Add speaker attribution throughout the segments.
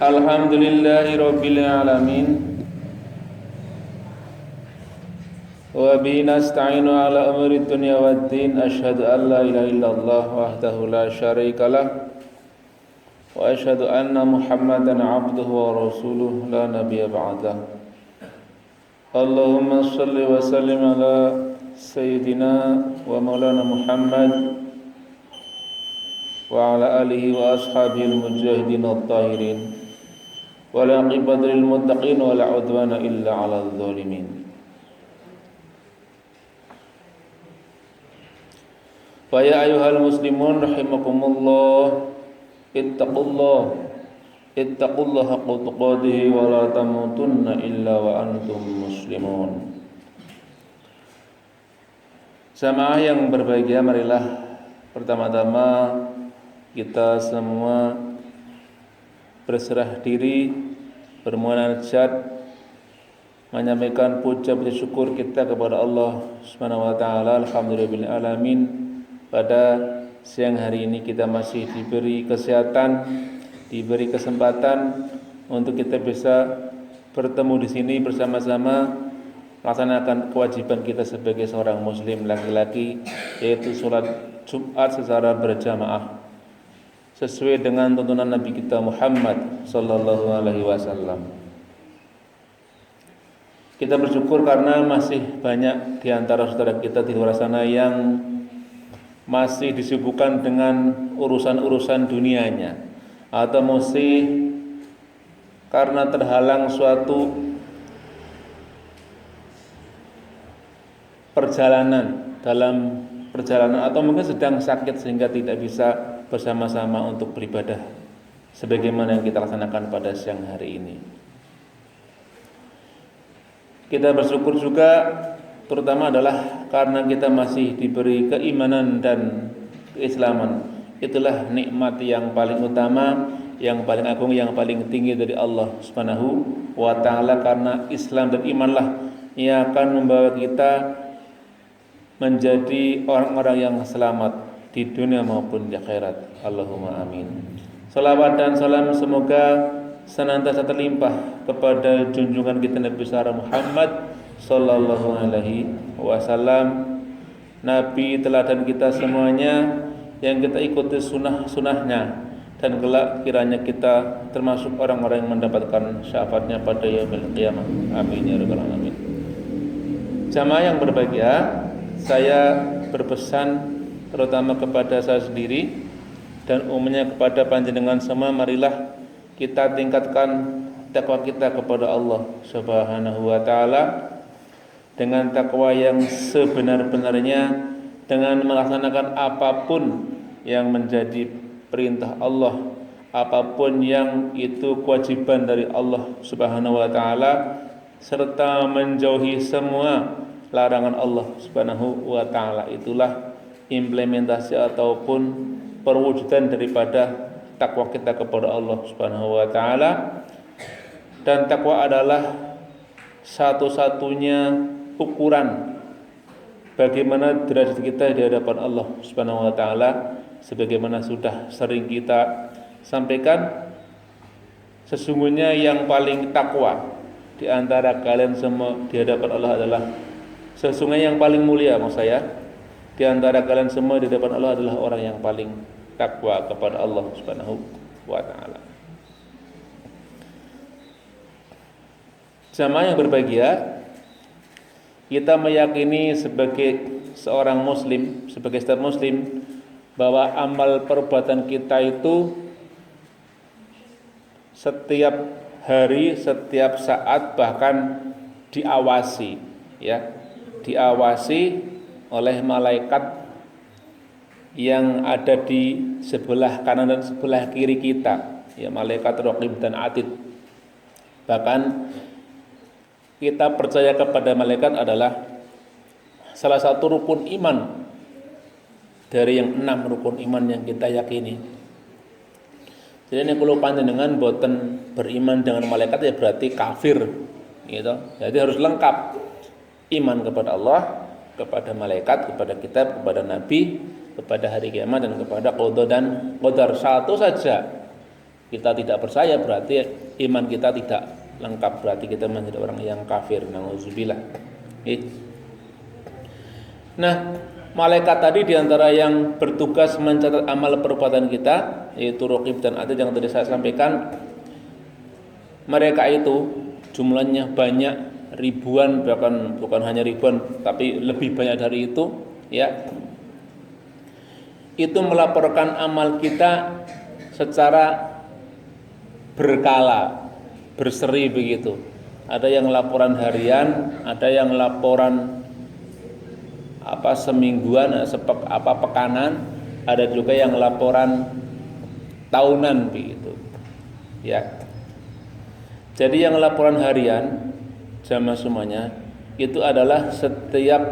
Speaker 1: Alhamdulillahi rabbil alamin. Wa bihi nasta'inu ala amri dunya waddin. Asyhadu an la ilaha illallah wahdahu la syarikalah. Wa asyhadu anna Muhammadan abduhu wa rasuluh la nabiyya ba'dah. Allahumma shalli wa sallim ala sayyidina wa maulana Muhammad wa ala alihi wa ashabihi al-mujahidin at-tahirin. Wa la aqibata lil muttaqin wa la udwana illa 'alal zalimin. Fa ya ayyuhal muslimun rahimakumullah, ittaqullaha haqqa tuqatih wa la tamutunna illa wa antum muslimun. Jamaah yang berbahagia, marilah pertama-tama kita semua berserah diri, bermunajat, menyampaikan puja-puji syukur kita kepada Allah Subhanahu wa taala. Alhamdulillahil alamin. Pada siang hari ini kita masih diberi kesehatan, diberi kesempatan untuk kita bisa bertemu di sini bersama-sama melaksanakan kewajiban kita sebagai seorang muslim laki-laki, yaitu sholat Jumat secara berjamaah sesuai dengan tuntunan Nabi kita Muhammad sallallahu alaihi wasallam. Kita bersyukur karena masih banyak di antara saudara kita di luar sana yang masih disibukkan dengan urusan-urusan dunianya, atau masih karena terhalang suatu perjalanan, atau mungkin sedang sakit sehingga tidak bisa bersama-sama untuk beribadah sebagaimana yang kita laksanakan pada siang hari ini. Kita bersyukur juga terutama adalah karena kita masih diberi keimanan dan keislaman. Itulah nikmat yang paling utama, yang paling agung, yang paling tinggi dari Allah Subhanahu wa taala, karena Islam dan imanlah yang akan membawa kita menjadi orang-orang yang selamat di dunia maupun di akhirat. Allahumma amin. Salawat dan salam semoga senantiasa terlimpah kepada junjungan kita Nabi besar Muhammad sallallahu alaihi wasallam, Nabi teladan kita semuanya yang kita ikuti sunnahnya, dan kelak kiranya kita termasuk orang-orang yang mendapatkan syafaatnya pada yaumil qiyamah. Amin ya rabbal alamin. Jamaah yang berbahagia, saya berpesan terutama kepada saya sendiri dan umumnya kepada panjenengan semua, marilah kita tingkatkan takwa kita kepada Allah Subhanahu wa taala dengan takwa yang sebenar-benarnya, dengan melaksanakan apapun yang menjadi perintah Allah, apapun yang itu kewajiban dari Allah Subhanahu wa taala, serta menjauhi semua larangan Allah Subhanahu wa taala. Itulah implementasi ataupun perwujudan daripada takwa kita kepada Allah Subhanahu wa taala. Dan takwa adalah satu-satunya ukuran bagaimana derajat kita di hadapan Allah Subhanahu wa taala, sebagaimana sudah sering kita sampaikan. Sesungguhnya yang paling takwa di antara kalian semua di hadapan Allah adalah, sesungguhnya yang paling mulia, maksud saya, di antara kalian semua di hadapan Allah adalah orang yang paling takwa kepada Allah Subhanahu wa taala. Jamaah yang berbahagia, kita meyakini sebagai seorang muslim, sebagai setiap muslim, bahwa amal perbuatan kita itu setiap hari, setiap saat, bahkan diawasi, ya, diawasi oleh malaikat yang ada di sebelah kanan dan sebelah kiri kita, ya, malaikat raqib dan atid. Bahkan kita percaya kepada malaikat adalah salah satu rukun iman dari yang 6 rukun iman yang kita yakini. Jadi ini kalau panjenengan boten beriman dengan malaikat, ya berarti kafir, gitu. Jadi harus lengkap iman kepada Allah, kepada malaikat, kepada kitab, kepada nabi, kepada hari kiamat, dan kepada qada dan qadar. Satu saja kita tidak percaya berarti iman kita tidak lengkap, berarti kita menjadi orang yang kafir. Nauzubillah. Nah, malaikat tadi diantara yang bertugas mencatat amal perbuatan kita, yaitu Raqib dan Atid yang tadi saya sampaikan. Mereka itu jumlahnya banyak, ribuan, bahkan bukan hanya ribuan tapi lebih banyak dari itu, ya. Itu melaporkan amal kita secara berkala, berseri begitu. Ada yang laporan harian, ada yang laporan semingguan, pekanan, ada juga yang laporan tahunan begitu. Ya. Jadi yang laporan harian jamaah semuanya itu adalah setiap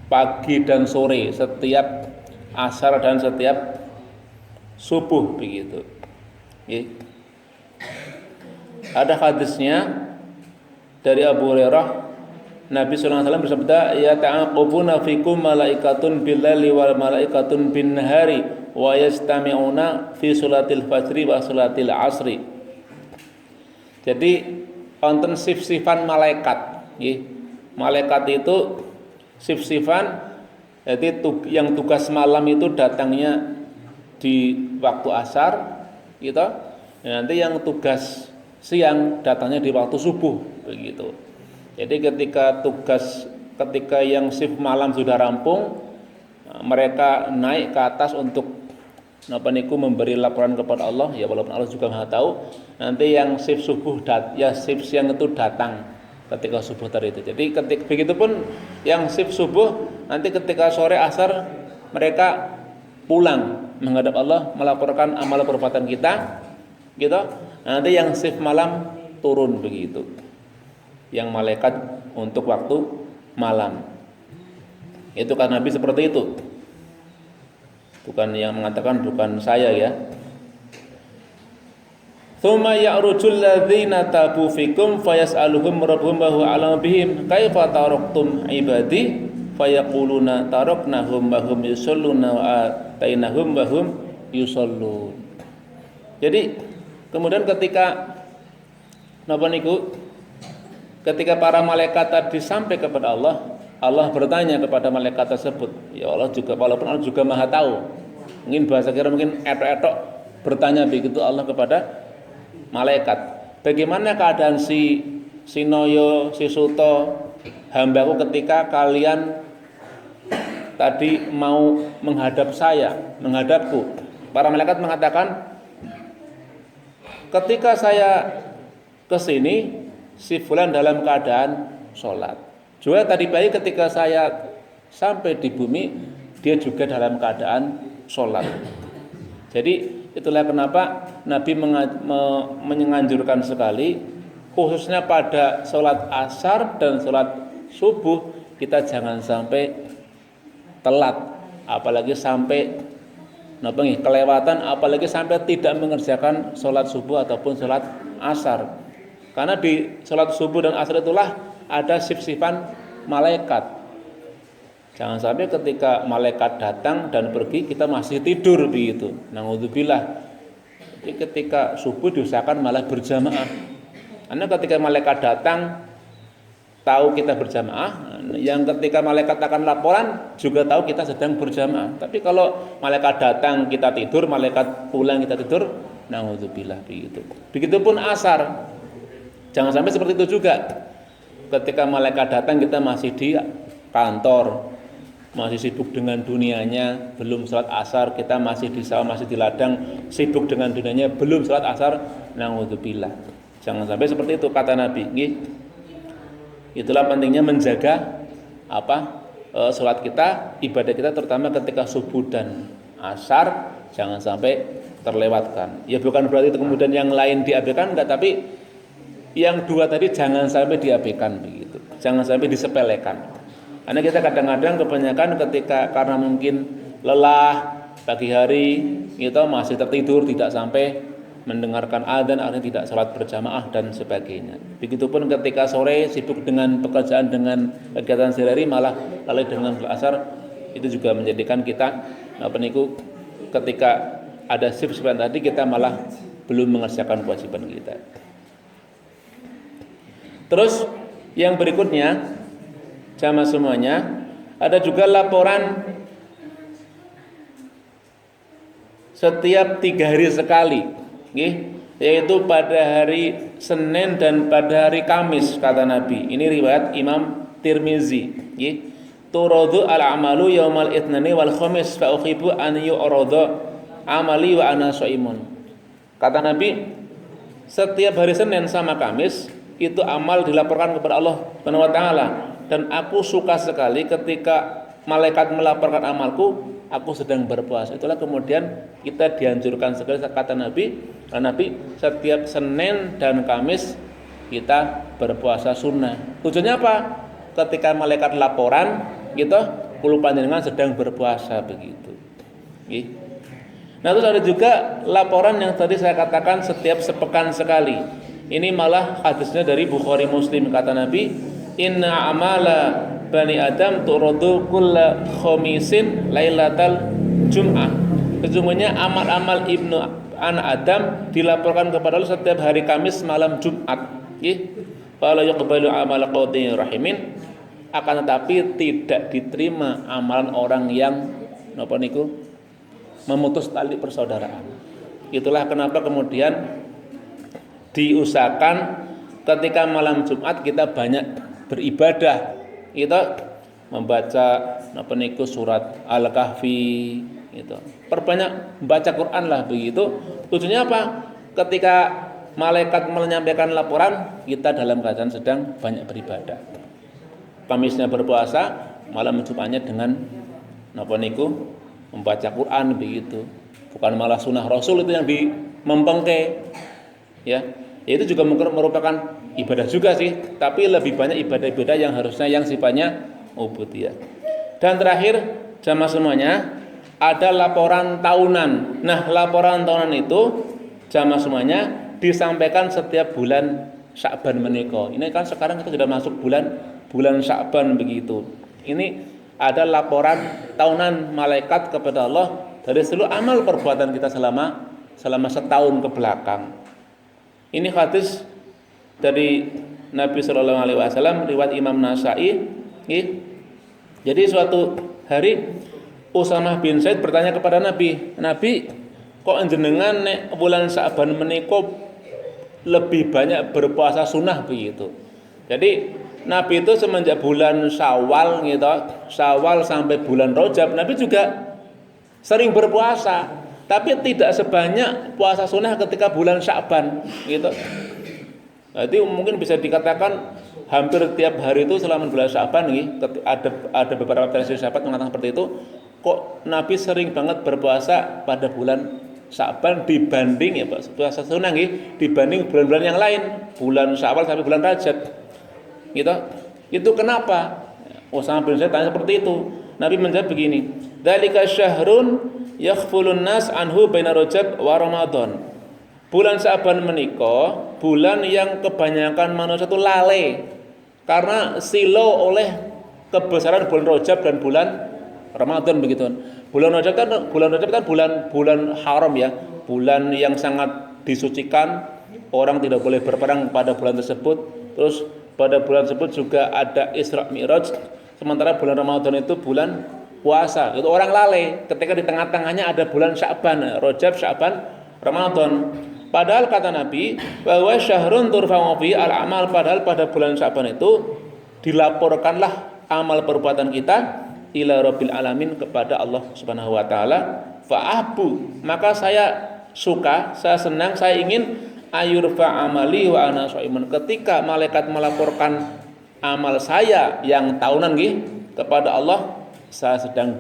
Speaker 1: pagi dan sore, setiap asar dan setiap subuh begitu. Ya. Ada hadisnya dari Abu Hurairah, Nabi sallallahu alaihi wasallam bersabda, ya ta'aqubuna fikum malaikatun bil-laili wal malaikatun bin-nahari wa yastami'una fi sholatil fajri wa sholatil asri. Jadi wonten sif-sifan malaikat, nggih. Malaikat itu sif-sifan, jadi yang tugas malam itu datangnya di waktu asar gitu. Nanti yang tugas siang datangnya di waktu subuh begitu. Jadi ketika yang shift malam sudah rampung, mereka naik ke atas untuk memberi laporan kepada Allah, ya walaupun Allah juga Maha tahu. Nanti yang shift subuh shift siang itu datang ketika subuh tadi itu. Jadi begitupun yang shift subuh nanti ketika sore asar mereka pulang menghadap Allah melaporkan amal perbuatan kita, gitu. Nanti yang shift malam turun begitu. Yang malaikat untuk waktu malam. Itu kan Nabi seperti itu. Bukan yang mengatakan, bukan saya ya. Tsumma ya'rujul ladzina tabu fikum fayas'aluhum rabbuhum wa huwa a'lamu bihim kaifa taraktum ibadi fayaquluna taraknahum wa hum yusalluna wa atainahum wa hum yusallun. Jadi kemudian ketika ketika para malaikat tadi sampai kepada Allah, Allah bertanya kepada malaikat tersebut. Ya Allah juga, walaupun Allah juga Maha tahu. Mungkin bahasa kira mungkin etok-etok bertanya begitu Allah kepada malaikat. Bagaimana keadaan si Noyo, si Suto, hambaku ketika kalian tadi mau menghadapku. Para malaikat mengatakan, ketika saya kesini si fulan dalam keadaan sholat. Juga tadi pagi ketika saya sampai di bumi dia juga dalam keadaan sholat. Jadi itulah kenapa Nabi menganjurkan sekali, khususnya pada sholat asar dan sholat subuh kita jangan sampai telat, apalagi sampai kelewatan, apalagi sampai tidak mengerjakan sholat subuh ataupun sholat asar. Karena di sholat subuh dan asar itulah ada sif-sifan malaikat. Jangan sampai ketika malaikat datang dan pergi kita masih tidur begitu. Naudzubillah. Jadi ketika subuh diusahakan malah berjamaah. Karena ketika malaikat datang tahu kita berjamaah, yang ketika malaikat akan laporan juga tahu kita sedang berjamaah. Tapi kalau malaikat datang kita tidur, malaikat pulang kita tidur, naudzubillah begitu. Begitupun asar. Jangan sampai seperti itu juga. Ketika malaikat datang kita masih di kantor, masih sibuk dengan dunianya, belum sholat asar, kita masih di sawah, masih di ladang, sibuk dengan dunianya, belum sholat asar, naudzubillah. Jangan sampai seperti itu kata Nabi. Itulah pentingnya menjaga sholat kita, ibadah kita, terutama ketika subuh dan asar, jangan sampai terlewatkan. Ya bukan berarti itu kemudian yang lain diabaikan, enggak, tapi yang dua tadi jangan sampai diabaikan begitu. Jangan sampai disepelekan. Karena kita kadang-kadang kebanyakan ketika karena mungkin lelah pagi hari kita masih tertidur, tidak sampai mendengarkan adzan, akhirnya tidak sholat berjamaah dan sebagainya. Begitupun ketika sore sibuk dengan pekerjaan, dengan kegiatan sehari-hari, malah lalai dengan sholat asar, itu juga menjadikan kita ketika ada sif-sifan tadi kita malah belum mengerjakan kewajiban kita. Terus yang berikutnya, jamaah semuanya, ada juga laporan setiap 3 hari sekali, yaitu pada hari Senin dan pada hari Kamis, kata Nabi. Ini riwayat Imam Tirmizi. Turadu al-amalu yaumal itnani wal khamis fa uhibbu an yu'rada amali wa ana shaimun. Kata Nabi, setiap hari Senin sama Kamis itu amal dilaporkan kepada Allah Subhanahu wa taala, dan aku suka sekali ketika malaikat melaporkan amalku, aku sedang berpuasa. Itulah kemudian kita dianjurkan sekali, kata Nabi, setiap Senin dan Kamis kita berpuasa sunnah. Tujuannya apa? Ketika malaikat laporan, gitu, kulo panjenengan sedang berpuasa begitu. Nah, terus ada juga laporan yang tadi saya katakan setiap sepekan sekali. Ini malah hadisnya dari Bukhari Muslim, kata Nabi, inna amala bani Adam turadu kulla khamisin lailatal jum'ah. Sesungguhnya amal-amal ibnu anak Adam dilaporkan kepada Allah setiap hari Kamis malam Jumat. Fala yuqbalu amal qawtin rahimin, akan tetapi tidak diterima amalan orang yang napa niku memutus tali persaudaraan. Itulah kenapa kemudian diusahakan ketika malam Jumat kita banyak beribadah, kita membaca apa niku surat Al-Kahfi, gitu. Perbanyak membaca Quran lah begitu. Tujuannya apa? Ketika malaikat menyampaikan laporan, kita dalam keadaan sedang banyak beribadah. Kamisnya berpuasa, malam Jumatnya dengan apa niku membaca Quran begitu. Bukan malah sunnah Rasul itu yang mempengke, ya. Itu juga merupakan ibadah juga sih, tapi lebih banyak ibadah-ibadah yang harusnya yang sifatnya ubudiyah. Dan terakhir, jamaah semuanya, ada laporan tahunan. Nah, laporan tahunan itu jamaah semuanya disampaikan setiap bulan Sya'ban menika. Ini kan sekarang kita sudah masuk bulan Sya'ban begitu. Ini ada laporan tahunan malaikat kepada Allah dari seluruh amal perbuatan kita selama setahun ke belakang. Ini hadis dari Nabi Shallallahu Alaihi Wasallam, riwayat Imam Nasai. Jadi suatu hari Usamah bin Zaid bertanya kepada Nabi, kok jenengan nek bulan Sya'ban menika lebih banyak berpuasa sunnah begitu. Jadi Nabi itu semenjak bulan Syawal gitu, Syawal sampai bulan Rajab, Nabi juga sering berpuasa. Tapi tidak sebanyak puasa sunnah ketika bulan Sya'ban gitu. Jadi mungkin bisa dikatakan hampir tiap hari itu selama bulan Sya'ban gitu. Ada beberapa versi sahabat mengatakan seperti itu. Kok Nabi sering banget berpuasa pada bulan Sya'ban dibanding ya Pak, puasa sunnah gitu, dibanding bulan-bulan yang lain, bulan Syawal sampai bulan Rajab. Gitu. Itu kenapa? Usamah bin Zaid tanya seperti itu. Nabi menjawab begini, dzalika syahrun yakhfulun nas anhu baina Rajab wa Ramadan. Bulan Sya'ban menika bulan yang kebanyakan manusia itu lalai karena silau oleh kebesaran bulan Rajab dan bulan Ramadan begitu. Bulan Rajab kan bulan haram ya, bulan yang sangat disucikan, orang tidak boleh berperang pada bulan tersebut. Terus pada bulan tersebut juga ada Isra Mi'raj. Sementara bulan Ramadan itu bulan puasa. Itu orang lalai ketika di tengah-tengahnya ada bulan Sya'ban, Rajab, Sya'ban, Ramadan. Padahal kata Nabi bahwa syahrun turfa'u fi al-amal, padahal pada bulan Sya'ban itu dilaporkanlah amal perbuatan kita ila rabbil alamin, kepada Allah Subhanahu wa taala. Fa'abu, maka saya suka, saya senang, saya ingin ayurfa amali wa ana shaimun, ketika malaikat melaporkan amal saya yang tahunan kepada Allah, saya sedang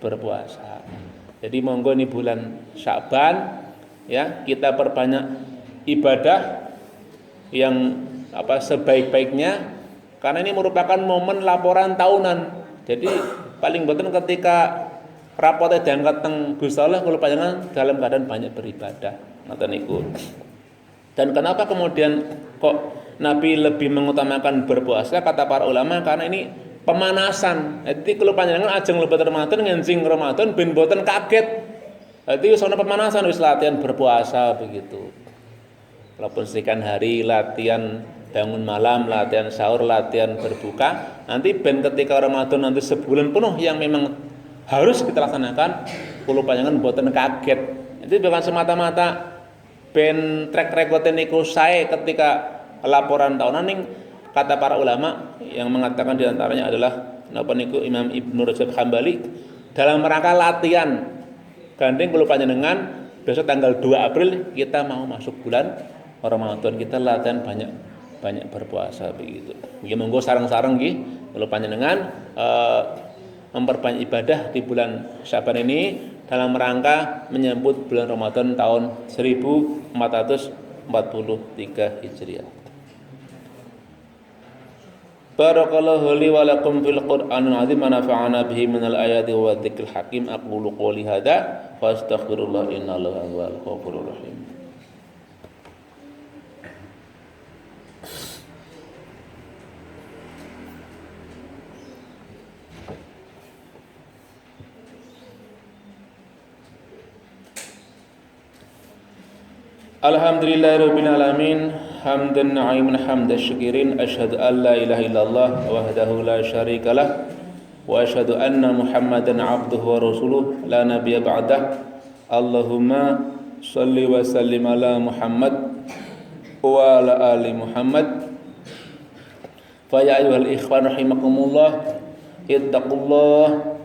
Speaker 1: berpuasa. Jadi monggo ini bulan Sya'ban ya, kita perbanyak ibadah yang sebaik-baiknya, karena ini merupakan momen laporan tahunan. Jadi paling boten ketika rapotnya diangkat teng Gusti Allah, kula panjenengan dalam keadaan banyak beribadah. Ngoten niku. Dan kenapa kemudian kok Nabi lebih mengutamakan berpuasa, kata para ulama, karena ini pemanasan. Jadi kalau panjenengan ajeng lebat Ramadan ngenjing Ramadan ben boten kaget. Jadi wis ana pemanasan, wis latihan berpuasa begitu. Walaupun sekian hari latihan bangun malam, latihan sahur, latihan berbuka, nanti ben ketika Ramadan nanti sebulan penuh yang memang harus kita laksanakan, kula panjenengan mboten kaget. Itu bukan semata-mata ben track record niku sae ketika laporan tahunan ning kata para ulama yang mengatakan diantaranya adalah napa niku Imam Ibnu Rajab Hambali dalam rangka latihan gandeng kula panjenengan besok tanggal 2 April kita mau masuk bulan Ramadan, kita latihan banyak berpuasa begitu. Nggih monggo sareng-sareng nggih kula panjenengan memperbanyak ibadah di bulan Syaban ini dalam rangka menyambut bulan Ramadan tahun 1443 Hijriah. Barakallahu li wa lakum fil Qur'anil azim wa nafa'ana bihi minal ayati wa dzikril hakim. Aqulu qouli hadza wa astaghfirullah innahu huwal ghafurur rahim. Alhamdulillahirabbil alamin. Hamdan na'iman hamdash syakirin. Asyhadu an la ilaha illallah wahdahu la syarikalah wa asyhadu anna Muhammadan abduhu wa rasuluh la nabiyya ba'dah. Allahumma shalli wa sallim ala Muhammad wa ala ali Muhammad. Fa ya ayyuhal ikhwan rahimakumullah, ittaqullaha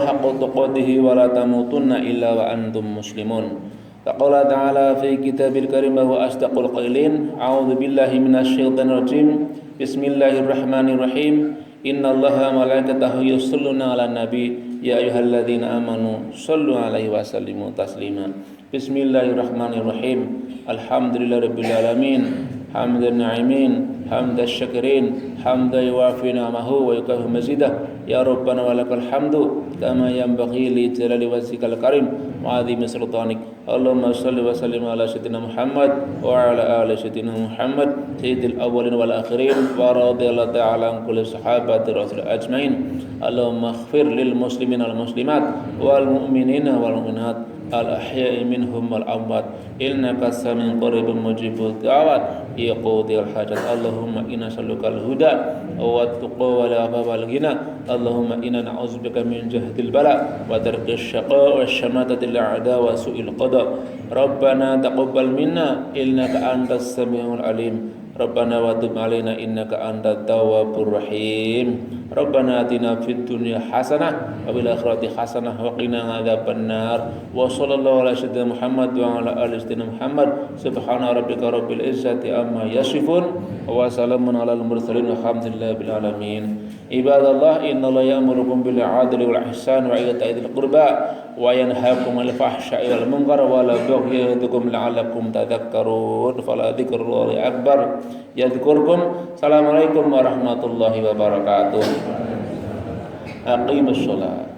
Speaker 1: haqqa tuqatih wa la tamutunna illa wa antum muslimun. Faqala ta'ala fi kitabil karim wa asdaqul qailin. A'udzu billahi minasyaitonir rajim. Bismillahirrahmanirrahim. Innallaha wa malaikatahu yusholluna 'alan nabi ya ayyuhalladzina amanu shallu 'alaihi wa sallimu taslima. Bismillahirrahmanirrahim. Alhamdulillahirabbil alamin. Hamdan na'imin hamdash syakirin hamdan yuwafi ni'amahu wa yukafi mazidah. Ya Rabbana wa lakal hamdu kama yanbaghi li jalali wajhikal karim wa 'azimi sultanik. Allahumma shalli wa sallim ala sayyidina Muhammad wa ala ali sayyidina Muhammad sayyidil awwalin wal akhirin wa radhiyallahu ta'ala an kulli sahabati rasul ajmain. Allahumma ighfir lil muslimina wal muslimat wal mu'minina wal mu'minat al ahya'i minhum wal amwat innaka sami'un qaribun mujibud da'awat ya qadil hajat. Allahumma inna nas'alukal huda wat tuqa wal afafa wal ghina. Allahumma inna na'udzubika min jahdil bala wa darkish syaqa wa syamatatil a'da wa su'il qada. Rabbana taqabbal minna innaka antas samiul alim. Rabbana wa tub 'alaina innaka antat tawwabur rahim. Rabbana atina fid dunya hasanah wa fil akhirati hasanah wa qina adzabannar. Wa sallallahu ala sayyidina Muhammad wa ala ali sayyidina Muhammad. Subhana rabbika rabbil izzati amma yasifun wa salamun alal mursalin walhamdulillahi bil alamin. Ibadallah, innallaha ya'murukum bil 'adli wal ihsani wa ita'i dzil qurba wa yanhaakum 'anil fahsya'i wal munkar wa la baghi ya'idukum la'allakum tadhakkarun. Fala dzikrullahi akbar. Yadhkurkum. Assalamualaikum warahmatullahi wabarakatuh. Aqimus shalah.